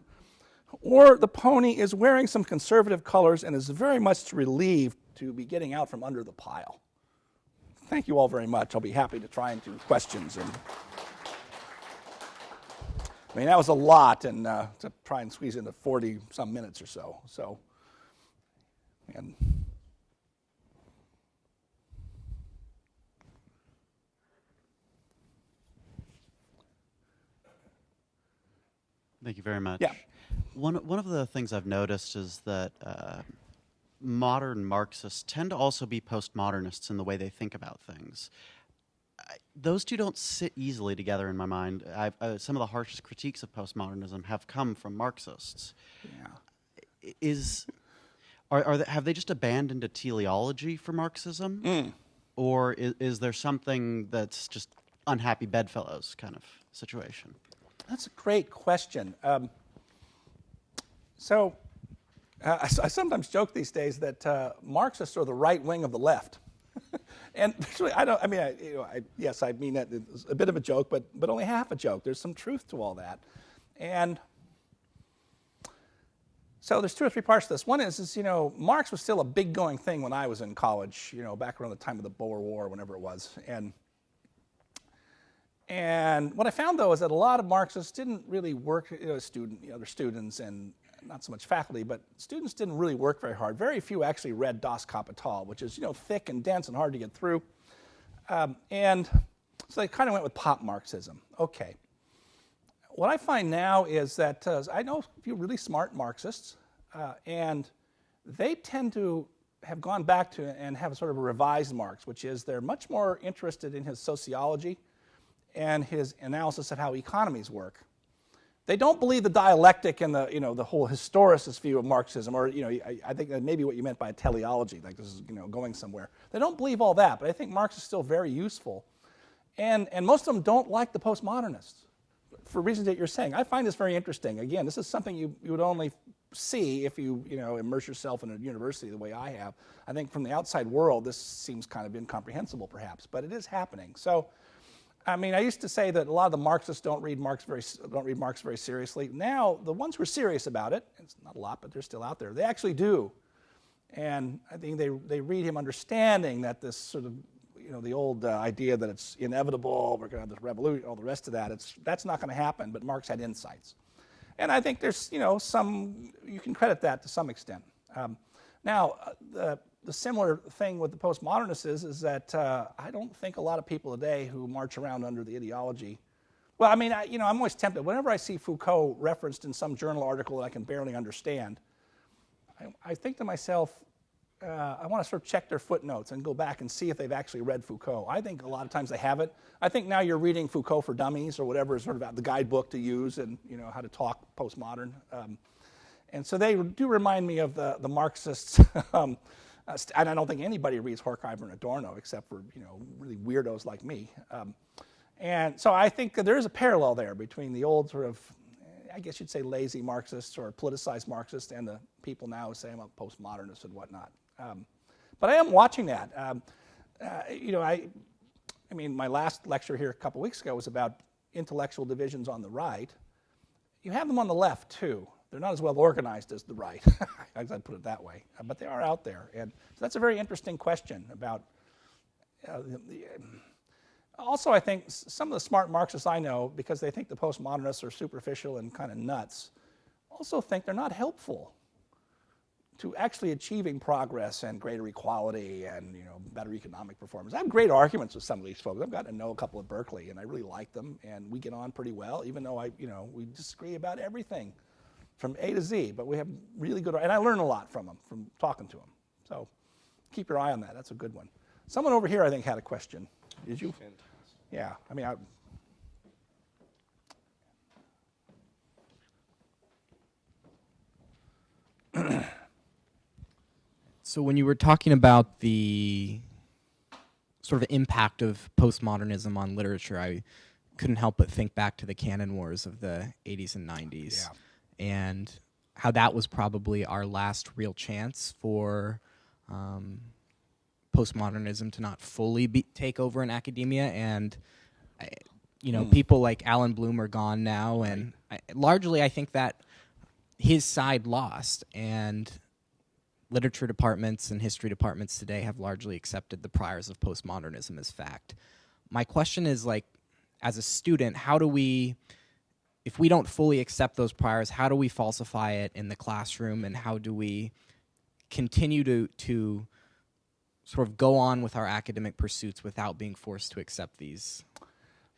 or the pony is wearing some conservative colors and is very much relieved to be getting out from under the pile. Thank you all very much. I'll be happy to try and do questions. I mean, that was a lot, and to try and squeeze into 40-some minutes or so. And thank you very much. Yeah. One of the things I've noticed is that modern Marxists tend to also be postmodernists in the way they think about things. Those two don't sit easily together in my mind. Some of the harshest critiques of postmodernism have come from Marxists. Yeah. Have they just abandoned a teleology for Marxism? Or is there something that's just unhappy bedfellows kind of situation? That's a great question. I sometimes joke these days that Marxists are the right wing of the left. And actually, yes, I mean that it's a bit of a joke, but only half a joke. There's some truth to all that. And so there's 2 or 3 parts to this. One is Marx was still a big going thing when I was in college, back around the time of the Boer War, whenever it was. And what I found, though, is that a lot of Marxists didn't really work, other students and not so much faculty, but students didn't really work very hard. Very few actually read Das Kapital, which is, thick and dense and hard to get through. And so they kind of went with pop Marxism. Okay. What I find now is that I know a few really smart Marxists, and they tend to have gone back to and have sort of a revised Marx, which is they're much more interested in his sociology and his analysis of how economies work. They don't believe the dialectic and the whole historicist view of Marxism, or I think that maybe what you meant by a teleology, like this is going somewhere. They don't believe all that, but I think Marx is still very useful, and most of them don't like the postmodernists for reasons that you're saying. I find this very interesting. Again, this is something you would only see if you immerse yourself in a university the way I have. I think from the outside world, this seems kind of incomprehensible, perhaps, but it is happening. So. I mean, I used to say that a lot of the Marxists don't read Marx very seriously. Now, the ones who are serious about it, it's not a lot, but they're still out there, they actually do. And I think they read him understanding that this sort of, the old idea that it's inevitable, we're going to have this revolution, all the rest of that, that's not going to happen, but Marx had insights. And I think there's, you can credit that to some extent. Now, the similar thing with the postmodernists is that I don't think a lot of people today who march around under the ideology. Well, I mean, I'm always tempted. Whenever I see Foucault referenced in some journal article that I can barely understand, I think to myself, I want to sort of check their footnotes and go back and see if they've actually read Foucault. I think a lot of times they haven't. I think now you're reading Foucault for Dummies or whatever is sort of the guidebook to use and how to talk postmodern. And so they do remind me of the Marxists. And I don't think anybody reads Horkheimer and Adorno except for really weirdos like me. And so I think that there is a parallel there between the old sort of, I guess you'd say, lazy Marxists or politicized Marxists and the people now who say I'm a postmodernist and whatnot. But I am watching that. I mean, my last lecture here a couple weeks ago was about intellectual divisions on the right. You have them on the left, too. They're not as well organized as the right, I'd put it that way, but they are out there. And so that's a very interesting question about also, I think some of the smart Marxists I know, because they think the postmodernists are superficial and kind of nuts, also think they're not helpful to actually achieving progress and greater equality and better economic performance. I have great arguments with some of these folks. I've gotten to know a couple at Berkeley, and I really like them, and we get on pretty well, even though we disagree about everything from A to Z. But we have really good, and I learn a lot from them, from talking to them. So keep your eye on that. That's a good one. Someone over here, I think, had a question. Did you? Fantastic. Yeah. I mean, So when you were talking about the sort of impact of postmodernism on literature, I couldn't help but think back to the canon wars of the 80s and 90s, and how that was probably our last real chance for postmodernism to not fully take over in academia. And people like Alan Bloom are gone now, and largely I think that his side lost, and literature departments and history departments today have largely accepted the priors of postmodernism as fact. My question is, like, as a student, how do we, if we don't fully accept those priors, how do we falsify it in the classroom, and how do we continue to sort of go on with our academic pursuits without being forced to accept these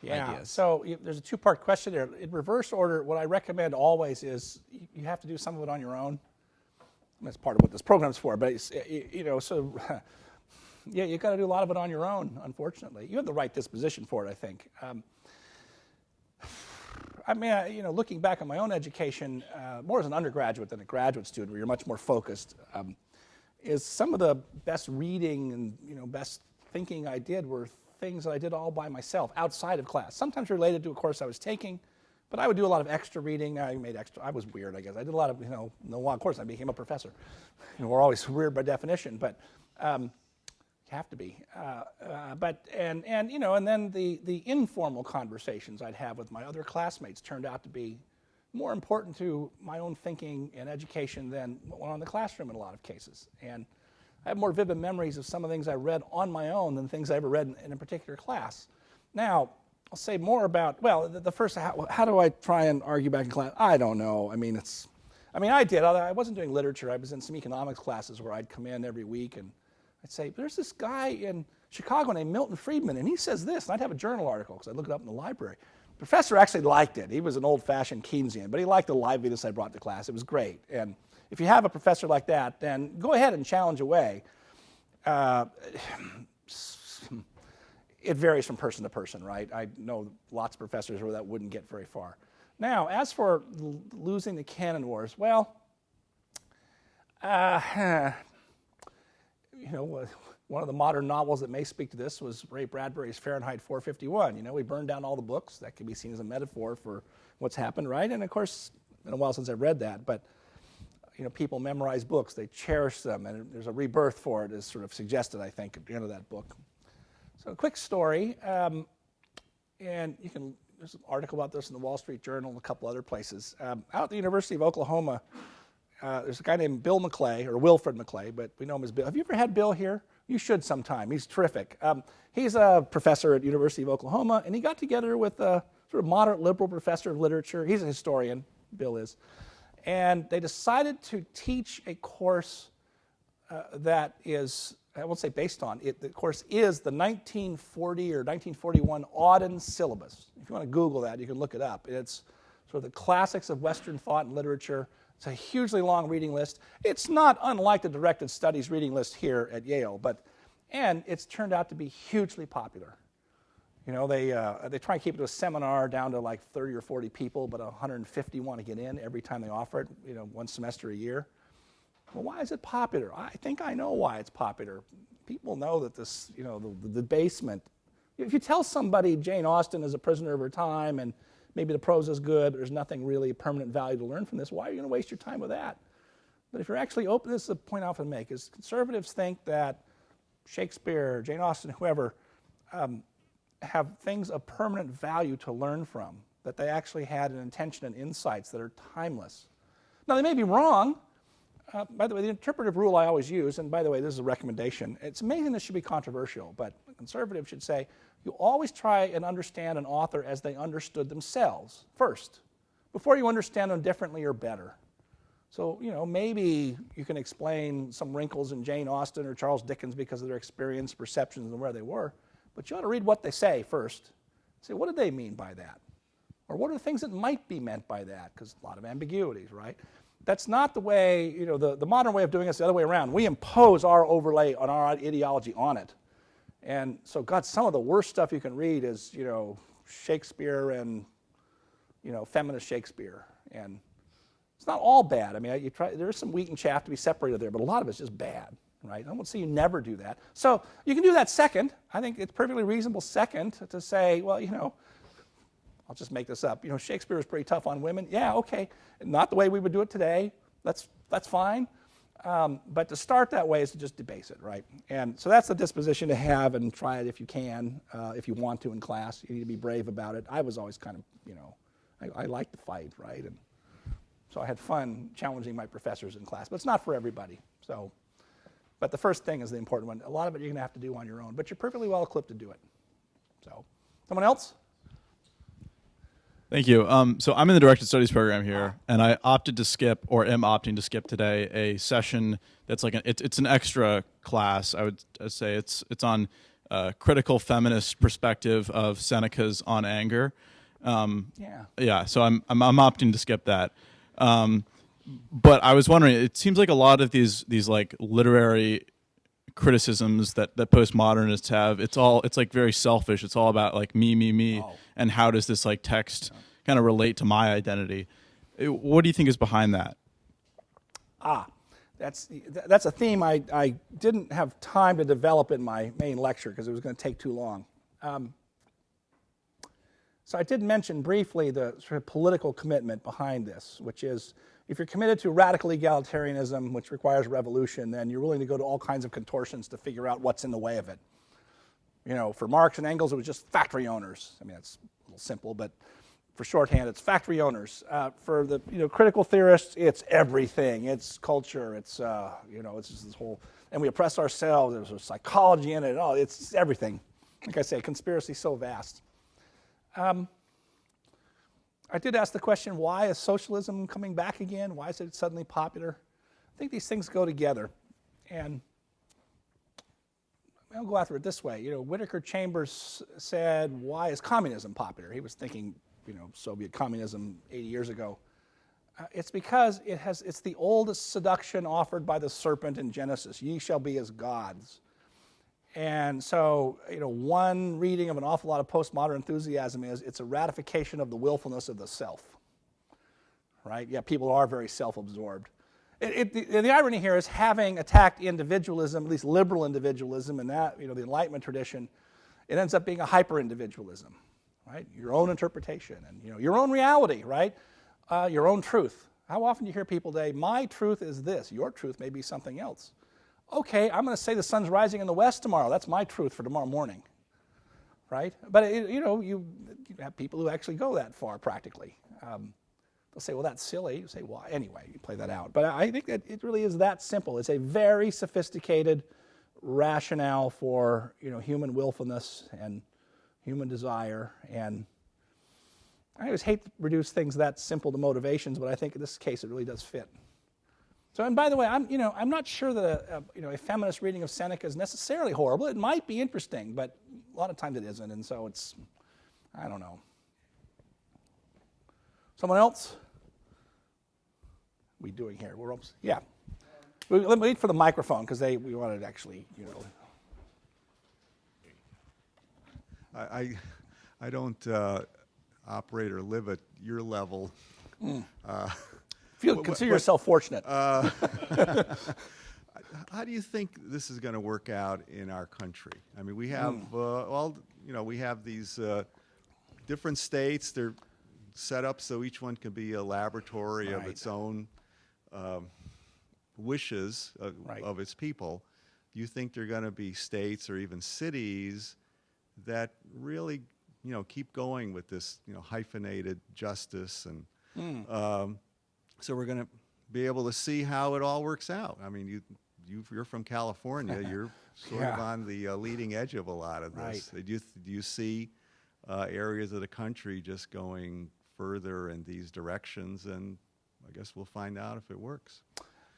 ideas? So there's a two-part question there. In reverse order, what I recommend always is you have to do some of it on your own. That's part of what this program's for, but you got to do a lot of it on your own, unfortunately. You have the right disposition for it, I think. Looking back on my own education, more as an undergraduate than a graduate student, where you're much more focused, is some of the best reading and best thinking I did were things that I did all by myself, outside of class. Sometimes related to a course I was taking, but I would do a lot of extra reading. I was weird, I guess. I did a lot of, of course I became a professor. We're always weird by definition, but you have to be. And then the informal conversations I'd have with my other classmates turned out to be more important to my own thinking and education than what went on in the classroom in a lot of cases. And I have more vivid memories of some of the things I read on my own than things I ever read in a particular class. Now, I'll say more about, the first, how do I try and argue back in class? I don't know. I did. I wasn't doing literature. I was in some economics classes where I'd come in every week and I'd say, there's this guy in Chicago named Milton Friedman, and he says this, and I'd have a journal article because I'd look it up in the library. The professor actually liked it. He was an old-fashioned Keynesian, but he liked the liveliness I brought to class. It was great. And if you have a professor like that, then go ahead and challenge away. It varies from person to person, right? I know lots of professors where that wouldn't get very far. Now, as for losing the canon wars, one of the modern novels that may speak to this was Ray Bradbury's Fahrenheit 451. We burned down all the books. That can be seen as a metaphor for what's happened, right? And of course, it's been a while since I've read that, but people memorize books, they cherish them, and there's a rebirth for it, is sort of suggested, I think, at the end of that book. So a quick story, and there's an article about this in the Wall Street Journal and a couple other places. Out at the University of Oklahoma, there's a guy named Bill Mcclay, or Wilfred Mcclay, but we know him as Bill. Have you ever had Bill here? You should sometime. He's terrific. He's a professor at the University of Oklahoma, and he got together with a sort of moderate liberal professor of literature. He's a historian, Bill is. And they decided to teach a course that is, I won't say based on, the course is the 1940 or 1941 Auden syllabus. If you want to Google that, you can look it up. It's sort of the classics of Western thought and literature. It's a hugely long reading list. It's not unlike the directed studies reading list here at Yale, and it's turned out to be hugely popular. They try and keep it to a seminar down to like 30 or 40 people, but 150 want to get in every time they offer it, one semester a year. Well, why is it popular? I think I know why it's popular. People know that this, the debasement. If you tell somebody Jane Austen is a prisoner of her time and maybe the prose is good, but there's nothing really permanent value to learn from this, why are you going to waste your time with that? But if you're actually open, this is a point I often make, is conservatives think that Shakespeare, Jane Austen, whoever, have things of permanent value to learn from, that they actually had an intention and insights that are timeless. Now, they may be wrong. By the way, the interpretive rule I always use, and by the way, this is a recommendation. It's amazing this should be controversial, but a conservative should say, you always try and understand an author as they understood themselves first, before you understand them differently or better. So, maybe you can explain some wrinkles in Jane Austen or Charles Dickens because of their experience, perceptions, and where they were, but you ought to read what they say first. Say, what did they mean by that? Or what are the things that might be meant by that? Because a lot of ambiguities, right? That's not the way, the modern way of doing it is the other way around. We impose our overlay on our ideology on it. And so, God, some of the worst stuff you can read is, Shakespeare and, feminist Shakespeare. And it's not all bad. I mean, there's some wheat and chaff to be separated there, but a lot of it's just bad, right? I won't say you never do that. So you can do that second. I think it's perfectly reasonable second to say, well, I'll just make this up. Shakespeare was pretty tough on women. Yeah, okay. Not the way we would do it today. That's fine. But to start that way is to just debase it, right? And so that's the disposition to have, and try it if you can, if you want to in class. You need to be brave about it. I was always kind of, I like to fight, right? And so I had fun challenging my professors in class, but it's not for everybody. So, but the first thing is the important one. A lot of it you're going to have to do on your own, but you're perfectly well equipped to do it. So, someone else? Thank you. So I'm in the Directed Studies program here, and I opted to skip, or am opting to skip today, a session that's like it's an extra class. I would say it's on critical feminist perspective of Seneca's On Anger. Yeah. So I'm opting to skip that. But I was wondering, it seems like a lot of these like literary criticisms that postmodernists have, it's like very selfish. It's all about like me, and how does this like text kind of relate to my identity? What do you think is behind that? That's a theme I didn't have time to develop in my main lecture because it was going to take too long. So I did mention briefly the sort of political commitment behind this, which is if you're committed to radical egalitarianism, which requires revolution, then you're willing to go to all kinds of contortions to figure out what's in the way of it. For Marx and Engels, it was just factory owners. I mean, that's a little simple, but for shorthand, it's factory owners. For the critical theorists, it's everything. It's culture. It's it's just this whole, and we oppress ourselves. There's a psychology in it. Oh, it's everything. Like I say, conspiracy so vast. I did ask the question, why is socialism coming back again? Why is it suddenly popular? I think these things go together. And I'll go after it this way. Whittaker Chambers said, why is communism popular? He was thinking, Soviet communism 80 years ago. It's because it's the oldest seduction offered by the serpent in Genesis. Ye shall be as gods. And so, one reading of an awful lot of postmodern enthusiasm is it's a ratification of the willfulness of the self, right? Yeah, people are very self-absorbed. The irony here is, having attacked individualism, at least liberal individualism, and that, the Enlightenment tradition, it ends up being a hyper-individualism, right? Your own interpretation and, your own reality, right? Your own truth. How often do you hear people say, my truth is this, your truth may be something else. Okay, I'm going to say the sun's rising in the west tomorrow. That's my truth for tomorrow morning, right? But, you have people who actually go that far practically. They'll say, well, that's silly. You say, why? Anyway, you play that out. But I think that it really is that simple. It's a very sophisticated rationale for, human willfulness and human desire. And I always hate to reduce things that simple to motivations, but I think in this case it really does fit. So, and by the way, I'm not sure that a feminist reading of Seneca is necessarily horrible. It might be interesting, but a lot of times it isn't, and so it's, I don't know. Someone else? What are we doing here? We're almost, yeah. Let me wait for the microphone because we wanted to actually, I don't operate or live at your level. Consider yourself fortunate. How do you think this is going to work out in our country? I mean, we have we have these different states. They're set up so each one can be a laboratory of its own wishes of its people. Do you think there are going to be states or even cities that really, keep going with this, hyphenated justice. And so we're going to be able to see how it all works out. I mean, you're from California. You're sort of on the leading edge of a lot of this. Right. Do you see areas of the country just going further in these directions? And I guess we'll find out if it works.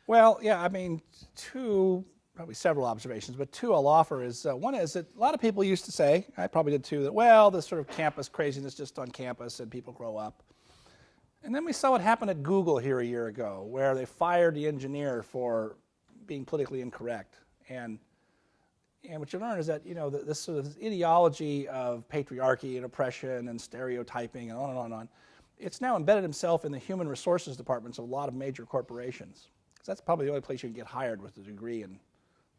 Well, yeah, I mean, probably several observations, but two I'll offer is, one is that a lot of people used to say, I probably did too, that, well, this sort of campus craziness just on campus and people grow up. And then we saw what happened at Google here a year ago, where they fired the engineer for being politically incorrect. And what you learn is that, this sort of ideology of patriarchy and oppression and stereotyping and on and on and on, it's now embedded itself in the human resources departments of a lot of major corporations. Because that's probably the only place you can get hired with a degree in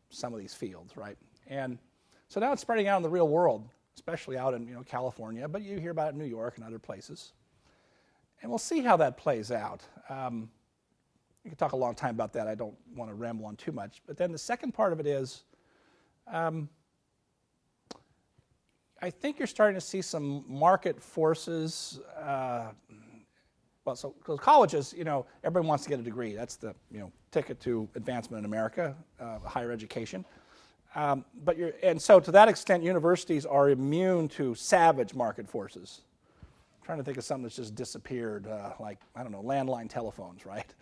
some of these fields, right? And so now it's spreading out in the real world, especially out in California, but you hear about it in New York and other places. And we'll see how that plays out. We could talk a long time about that. I don't want to ramble on too much. But then the second part of it is, I think you're starting to see some market forces. So colleges, everybody wants to get a degree. That's the ticket to advancement in America, higher education. And so to that extent, universities are immune to savage market forces. I'm trying to think of something that's just disappeared, like, I don't know, landline telephones, right?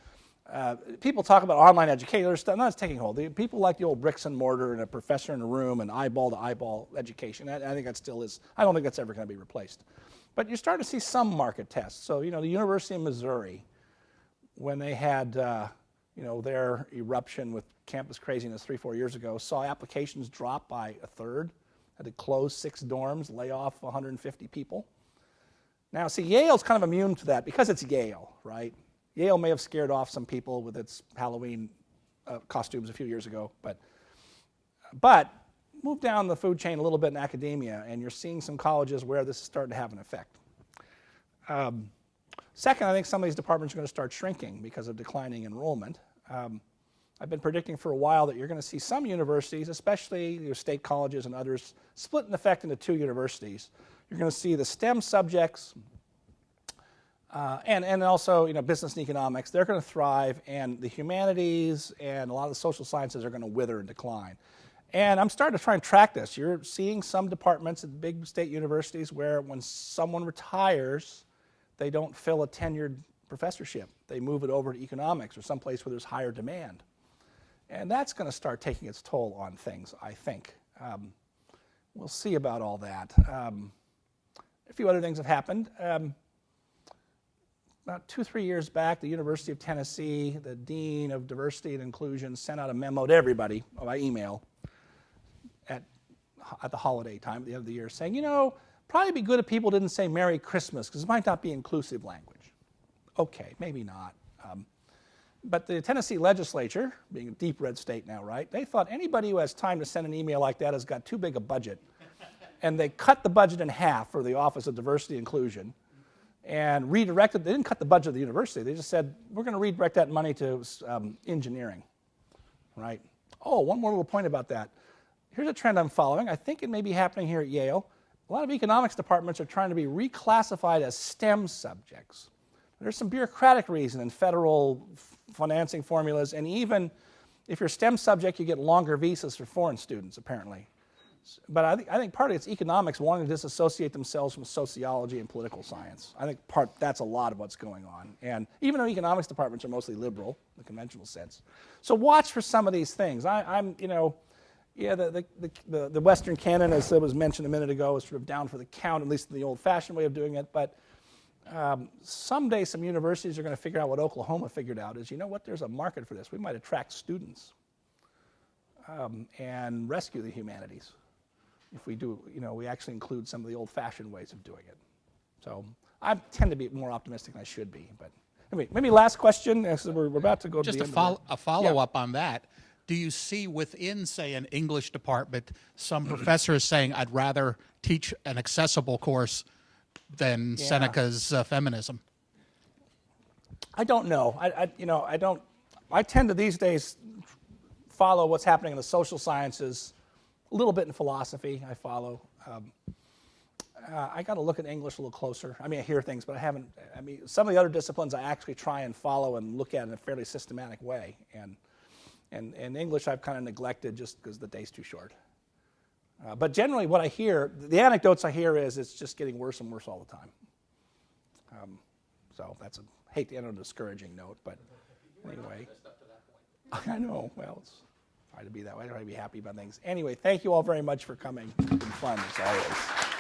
People talk about online education. There's stuff that's taking hold. People like the old bricks and mortar and a professor in a room and eyeball-to-eyeball education. I think that still is. I don't think that's ever going to be replaced. But you're starting to see some market tests. So, the University of Missouri, when they had, their eruption with campus craziness 3-4 years ago, saw applications drop by a third, had to close 6 dorms, lay off 150 people. Now, see, Yale's kind of immune to that because it's Yale, right? Yale may have scared off some people with its Halloween costumes a few years ago, but move down the food chain a little bit in academia, and you're seeing some colleges where this is starting to have an effect. Second, I think some of these departments are going to start shrinking because of declining enrollment. I've been predicting for a while that you're going to see some universities, especially your state colleges and others, split in effect into 2 universities. You're going to see the STEM subjects and also business and economics. They're going to thrive, and the humanities and a lot of the social sciences are going to wither and decline. And I'm starting to try and track this. You're seeing some departments at big state universities where when someone retires, they don't fill a tenured professorship. They move it over to economics or someplace where there's higher demand. And that's going to start taking its toll on things, I think. We'll see about all that. A few other things have happened. About 2-3 years back, the University of Tennessee, the Dean of Diversity and Inclusion, sent out a memo to everybody by email at the holiday time at the end of the year saying, probably be good if people didn't say Merry Christmas because it might not be inclusive language. Okay, maybe not. But the Tennessee legislature, being a deep red state now, right, they thought anybody who has time to send an email like that has got too big a budget. And they cut the budget in half for the Office of Diversity and Inclusion and redirected. They didn't cut the budget of the university. They just said, we're going to redirect that money to engineering, right? Oh, one more little point about that. Here's a trend I'm following. I think it may be happening here at Yale. A lot of economics departments are trying to be reclassified as STEM subjects. There's some bureaucratic reason in federal financing formulas, and even if you're a STEM subject, you get longer visas for foreign students, apparently. But I think partly it's economics wanting to disassociate themselves from sociology and political science. I think that's a lot of what's going on. And even though economics departments are mostly liberal, in the conventional sense. So watch for some of these things. The Western canon, as was mentioned a minute ago, is sort of down for the count, at least in the old-fashioned way of doing it. But someday some universities are going to figure out what Oklahoma figured out is, there's a market for this. We might attract students and rescue the humanities if we do, we actually include some of the old-fashioned ways of doing it. So I tend to be more optimistic than I should be. But anyway, maybe last question, because we're about to go to the end of a follow-up on that. Do you see within, say, an English department, some professors saying, I'd rather teach an accessible course than Seneca's feminism? I don't know. I tend to these days follow what's happening in the social sciences, a little bit in philosophy I follow. I got to look at English a little closer. I mean, I hear things, but I haven't. I mean, some of the other disciplines I actually try and follow and look at in a fairly systematic way. And English I've kind of neglected just because the day's too short. But generally what I hear, the anecdotes I hear is it's just getting worse and worse all the time. So that's hate to end on a discouraging note, but anyway. I know, well, it's try to be that way. I try to be happy about things. Anyway, thank you all very much for coming. It's been fun as always.